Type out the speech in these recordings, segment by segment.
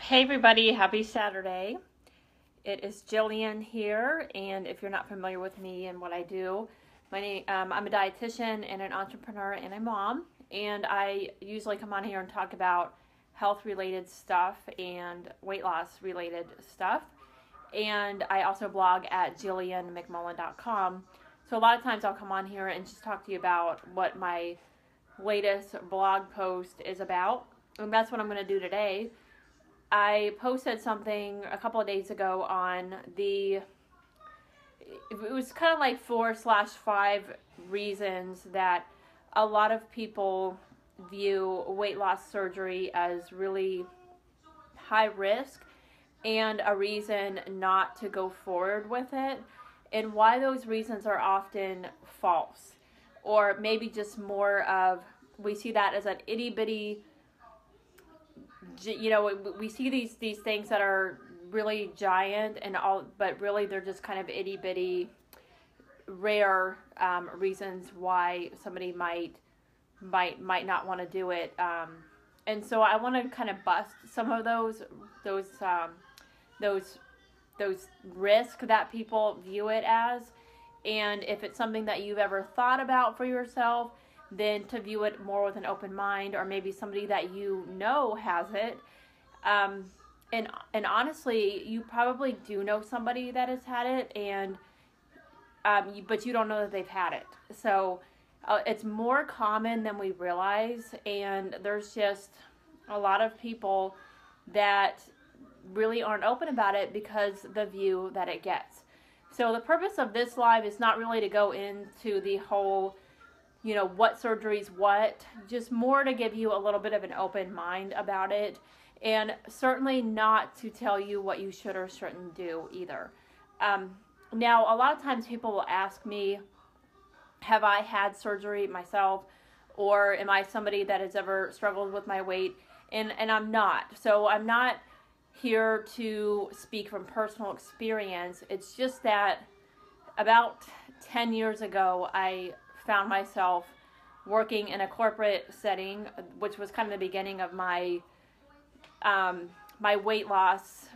Hey everybody, happy Saturday. It is Jillian here, and if you're not familiar with me and what I do, I'm a dietitian and an entrepreneur and a mom, and I usually come on here and talk about health related stuff and weight loss related stuff. And I also blog at jillianmcmullen.com. So a lot of times I'll come on here and just talk to you about what my latest blog post is about, and that's what I'm going to do today. I posted something a couple of days ago on it was kind of like 4/5 reasons that a lot of people view weight loss surgery as really high risk and a reason not to go forward with it, and why those reasons are often false, or maybe just more of, we see that as an itty bitty, we see these things that are really giant and all, but really they're just kind of itty bitty, rare reasons why somebody might not want to do it. And so I want to kind of bust some of those risks that people view it as, and if it's something that you've ever thought about for yourself, then to view it more with an open mind, or maybe somebody that you know has it. And honestly, you probably do know somebody that has had it, and but you don't know that they've had it. So it's more common than we realize, and there's just a lot of people that really aren't open about it because the view that it gets. So the purpose of this live is not really to go into the whole, what surgery's what, just more to give you a little bit of an open mind about it, and certainly not to tell you what you should or shouldn't do either. Now, a lot of times people will ask me, have I had surgery myself, or am I somebody that has ever struggled with my weight? And I'm not. So I'm not here to speak from personal experience. It's just that about 10 years ago, I found myself working in a corporate setting, which was kind of the beginning of my my weight loss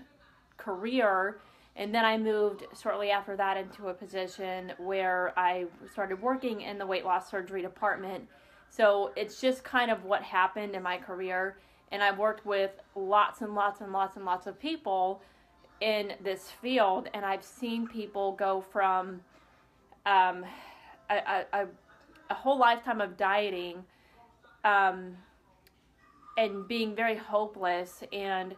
career. And then I moved shortly after that into a position where I started working in the weight loss surgery department. So it's just kind of what happened in my career. And I've worked with lots and lots and lots and lots of people in this field. And I've seen people go from a whole lifetime of dieting and being very hopeless, and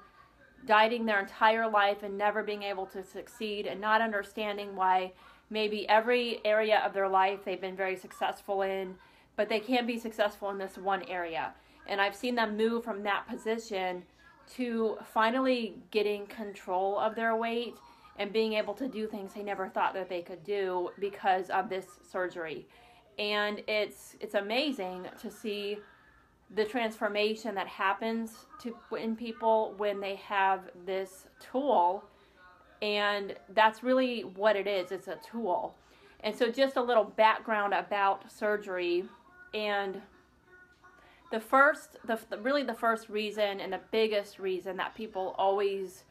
dieting their entire life and never being able to succeed, and not understanding why maybe every area of their life they've been very successful in, but they can't be successful in this one area. And I've seen them move from that position to finally getting control of their weight and being able to do things they never thought that they could do because of this surgery. And it's amazing to see the transformation that happens in people when they have this tool. And that's really what it is. It's a tool. And so just a little background about surgery. And the first reason, and the biggest reason that people always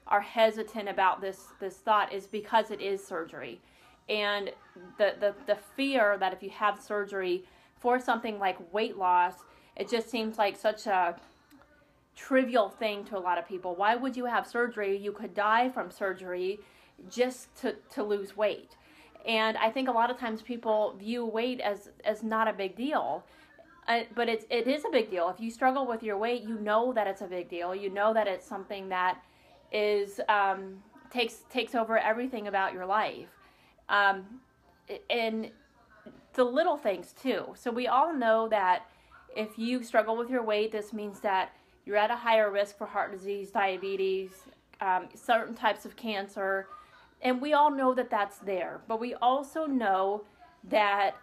are hesitant about this thought, is because it is surgery. And the fear that if you have surgery for something like weight loss, it just seems like such a trivial thing to a lot of people. Why would you have surgery? You could die from surgery just to lose weight. And I think a lot of times people view weight as not a big deal. But it is a big deal. If you struggle with your weight, you know that it's a big deal. You know that it's something that is takes over everything about your life. And the little things too. So we all know that if you struggle with your weight, this means that you're at a higher risk for heart disease, diabetes, certain types of cancer. And we all know that that's there. But we also know that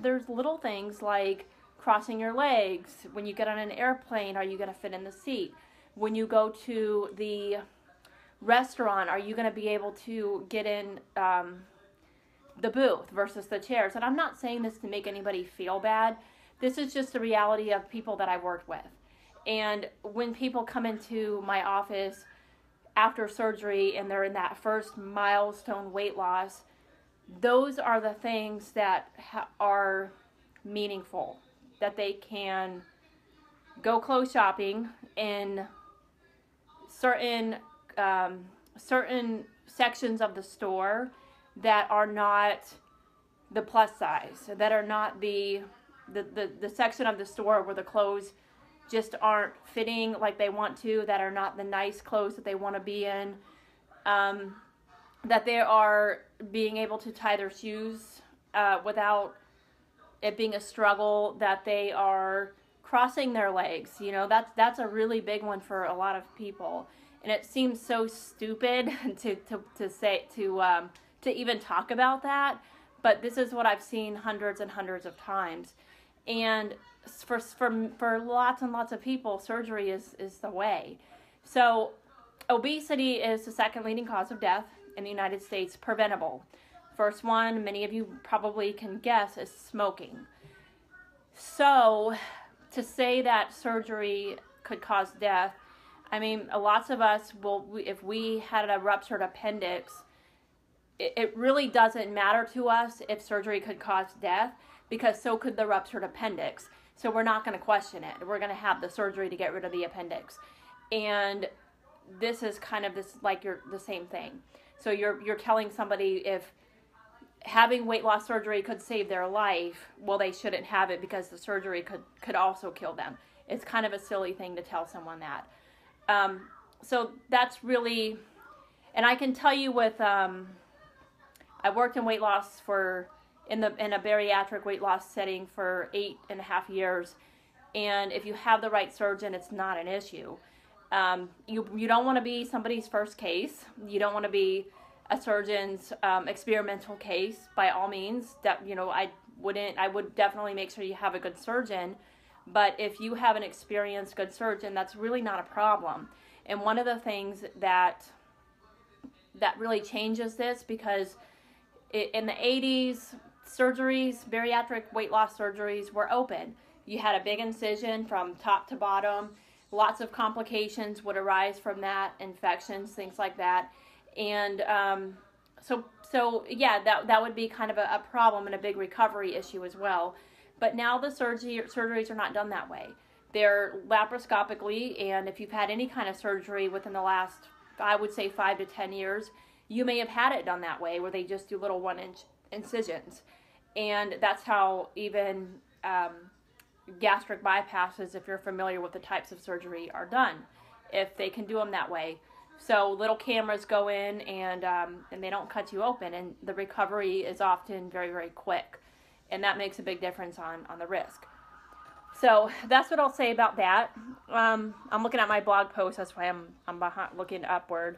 there's little things like crossing your legs. When you get on an airplane, are you going to fit in the seat? When you go to the restaurant, are you going to be able to get in the booth versus the chairs? And I'm not saying this to make anybody feel bad. This is just the reality of people that I've worked with. And when people come into my office after surgery and they're in that first milestone weight loss, those are the things that are meaningful, that they can go clothes shopping in certain certain sections of the store that are not the plus size, that are not the section of the store where the clothes just aren't fitting like they want to, that are not the nice clothes that they want to be in, that they are being able to tie their shoes without it being a struggle, that they are crossing their legs. You know, that's a really big one for a lot of people, and it seems so stupid to even talk about that, but this is what I've seen hundreds and hundreds of times. And for lots and lots of people, surgery is the way. So obesity is the second leading cause of death in the United States, preventable. First one, many of you probably can guess, is smoking. So to say that surgery could cause death, I mean, lots of us if we had a ruptured appendix, it really doesn't matter to us if surgery could cause death, because so could the ruptured appendix. So we're not going to question it. We're going to have the surgery to get rid of the appendix. And this is kind of the same thing. So you're telling somebody if having weight loss surgery could save their life, well, they shouldn't have it because the surgery could also kill them. It's kind of a silly thing to tell someone that. So that's really, and I can tell you with, I worked in weight loss in a bariatric weight loss setting for 8.5 years. And if you have the right surgeon, it's not an issue. You don't want to be somebody's first case. You don't want to be a surgeon's experimental case by all means. That, you know, I would definitely make sure you have a good surgeon. But if you have an experienced good surgeon, that's really not a problem. And one of the things that really changes this, because in the 80s, surgeries, bariatric weight loss surgeries were open. You had a big incision from top to bottom. Lots of complications would arise from that, infections, things like that. And so yeah, that would be kind of a problem and a big recovery issue as well. But now the surgeries are not done that way. They're laparoscopically, and if you've had any kind of surgery within the last, I would say 5 to 10 years, you may have had it done that way, where they just do little 1-inch incisions. And that's how even gastric bypasses, if you're familiar with the types of surgery, are done, if they can do them that way. So little cameras go in, and they don't cut you open, and the recovery is often very, very quick. And that makes a big difference on the risk. So that's what I'll say about that. I'm looking at my blog post, that's why I'm behind, looking upward.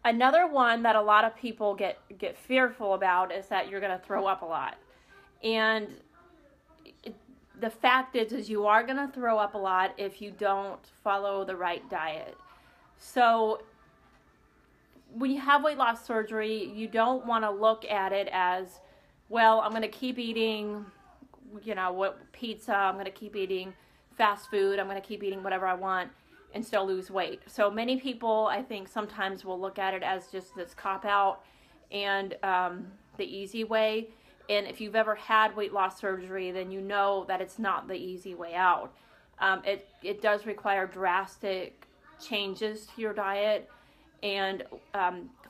Another one that a lot of people get fearful about is that you're going to throw up a lot. And the fact is you are going to throw up a lot if you don't follow the right diet. So when you have weight loss surgery, you don't want to look at it as, well, I'm going to keep eating, pizza, I'm going to keep eating fast food, I'm going to keep eating whatever I want and still lose weight. So many people, I think, sometimes will look at it as just this cop-out and the easy way. And if you've ever had weight loss surgery, then you know that it's not the easy way out. It does require drastic changes to your diet, and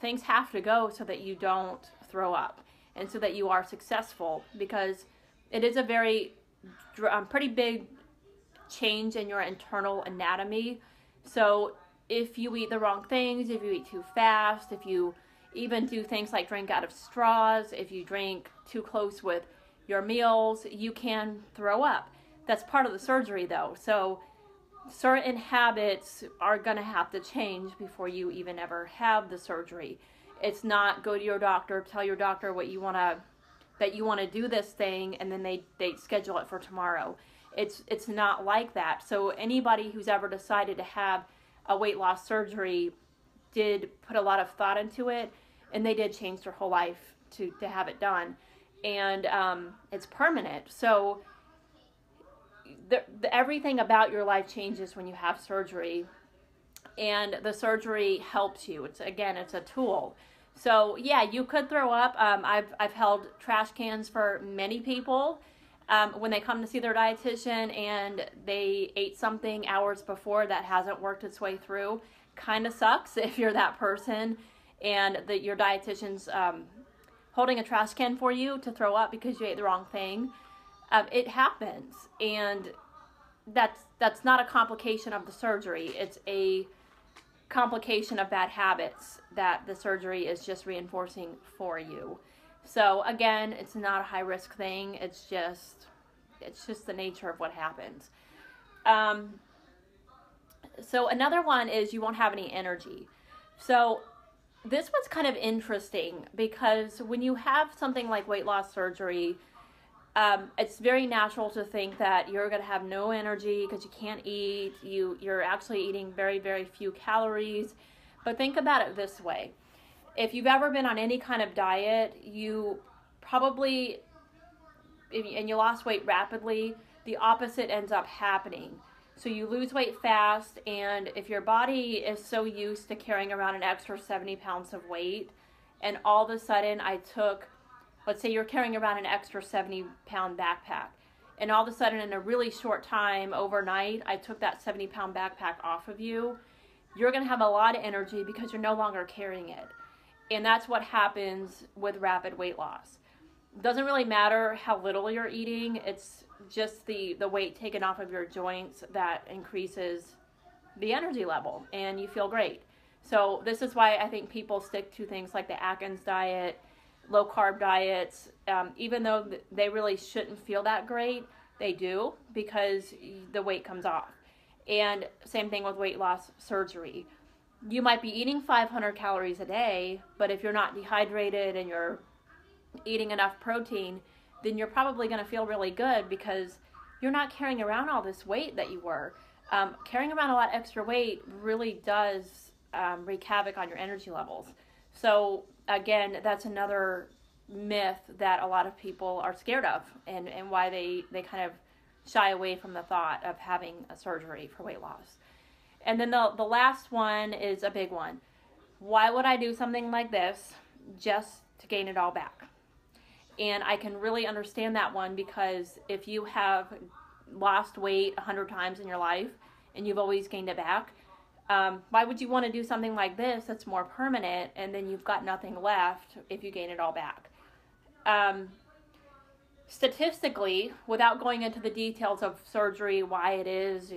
things have to go so that you don't throw up and so that you are successful, because it is a very pretty big change in your internal anatomy. So if you eat the wrong things, if you eat too fast, if you even do things like drink out of straws, if you drink too close with your meals, you can throw up. That's part of the surgery though. So certain habits are going to have to change before you even ever have the surgery. It's not go to your doctor, tell your doctor that you want to do this thing, and then they schedule it for tomorrow. It's not like that. So anybody who's ever decided to have a weight loss surgery did put a lot of thought into it, and they did change their whole life to have it done. And it's permanent. So everything about your life changes when you have surgery, and the surgery helps you. It's a tool. So yeah, you could throw up. I've held trash cans for many people when they come to see their dietitian and they ate something hours before that hasn't worked its way through. Kind of sucks if you're that person and that your dietitian's holding a trash can for you to throw up because you ate the wrong thing. It happens, and that's not a complication of the surgery. It's a complication of bad habits that the surgery is just reinforcing for you. So again, it's not a high risk thing. It's just the nature of what happens. So another one is you won't have any energy. So this one's kind of interesting because when you have something like weight loss surgery, it's very natural to think that you're going to have no energy because you can't eat. You're actually eating very, very few calories. But think about it this way. If you've ever been on any kind of diet, you probably, and you lost weight rapidly, the opposite ends up happening. So you lose weight fast, and if your body is so used to carrying around an extra 70 pounds of weight, and all of a sudden let's say you're carrying around an extra 70-pound backpack, and all of a sudden in a really short time, overnight, I took that 70-pound backpack off of you, you're going to have a lot of energy because you're no longer carrying it. And that's what happens with rapid weight loss. It doesn't really matter how little you're eating, it's just the weight taken off of your joints that increases the energy level, and you feel great. So this is why I think people stick to things like the Atkins diet, low carb diets, even though they really shouldn't feel that great, they do because the weight comes off. And same thing with weight loss surgery. You might be eating 500 calories a day, but if you're not dehydrated and you're eating enough protein, then you're probably going to feel really good because you're not carrying around all this weight that you were. Carrying around a lot of extra weight really does wreak havoc on your energy levels. So again, that's another myth that a lot of people are scared of, and why they kind of shy away from the thought of having a surgery for weight loss. And then the last one is a big one. Why would I do something like this just to gain it all back? And I can really understand that one because if you have lost weight 100 times in your life and you've always gained it back, why would you want to do something like this that's more permanent and then you've got nothing left if you gain it all back? Statistically, without going into the details of surgery, why it is,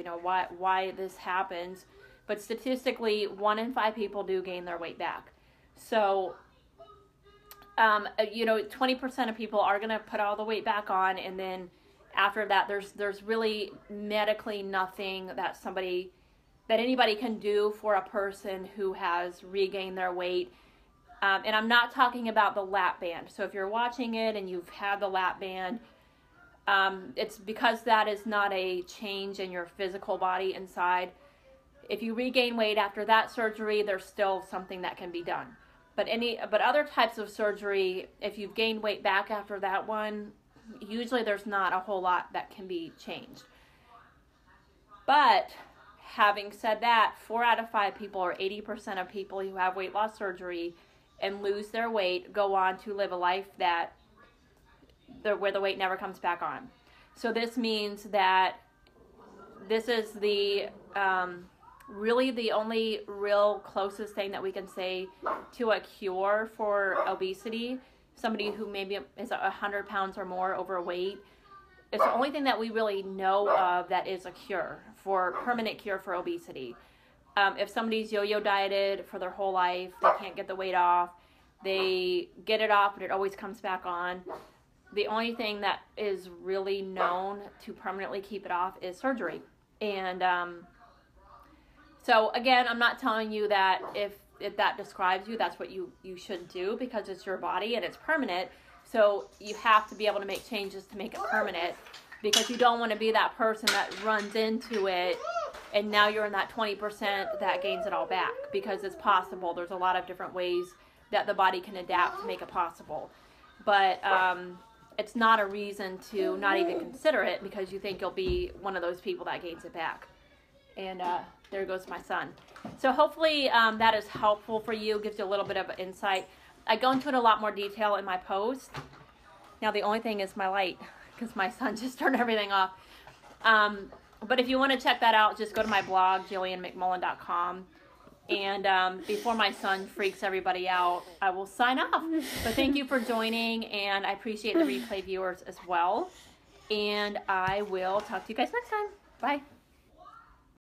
why this happens, but statistically, 1 in 5 people do gain their weight back. So, 20% of people are going to put all the weight back on, and then after that, there's really medically nothing that anybody can do for a person who has regained their weight. And I'm not talking about the lap band. So if you're watching it and you've had the lap band, it's because that is not a change in your physical body inside. If you regain weight after that surgery, there's still something that can be done. But other types of surgery, if you've gained weight back after that one, usually there's not a whole lot that can be changed. But having said that, 4 out of 5 people, or 80% of people who have weight loss surgery and lose their weight, go on to live a life where the weight never comes back on. So this means that this is really the only real closest thing that we can say to a cure for obesity. Somebody who maybe is 100 pounds or more overweight. It's the only thing that we really know of that is a permanent cure for obesity. If somebody's yo-yo dieted for their whole life, they can't get the weight off, they get it off, but it always comes back on. The only thing that is really known to permanently keep it off is surgery. And so again, I'm not telling you that if that describes you, that's what you should do, because it's your body and it's permanent. So you have to be able to make changes to make it permanent, because you don't want to be that person that runs into it and now you're in that 20% that gains it all back, because it's possible. There's a lot of different ways that the body can adapt to make it possible. But it's not a reason to not even consider it because you think you'll be one of those people that gains it back. And there goes my son. So hopefully that is helpful for you, gives you a little bit of insight. I go into it a lot more detail in my post. Now the only thing is my light, because my son just turned everything off. But if you want to check that out, just go to my blog, JillianMcMullen.com. And before my son freaks everybody out, I will sign off. But thank you for joining, and I appreciate the replay viewers as well. And I will talk to you guys next time. Bye.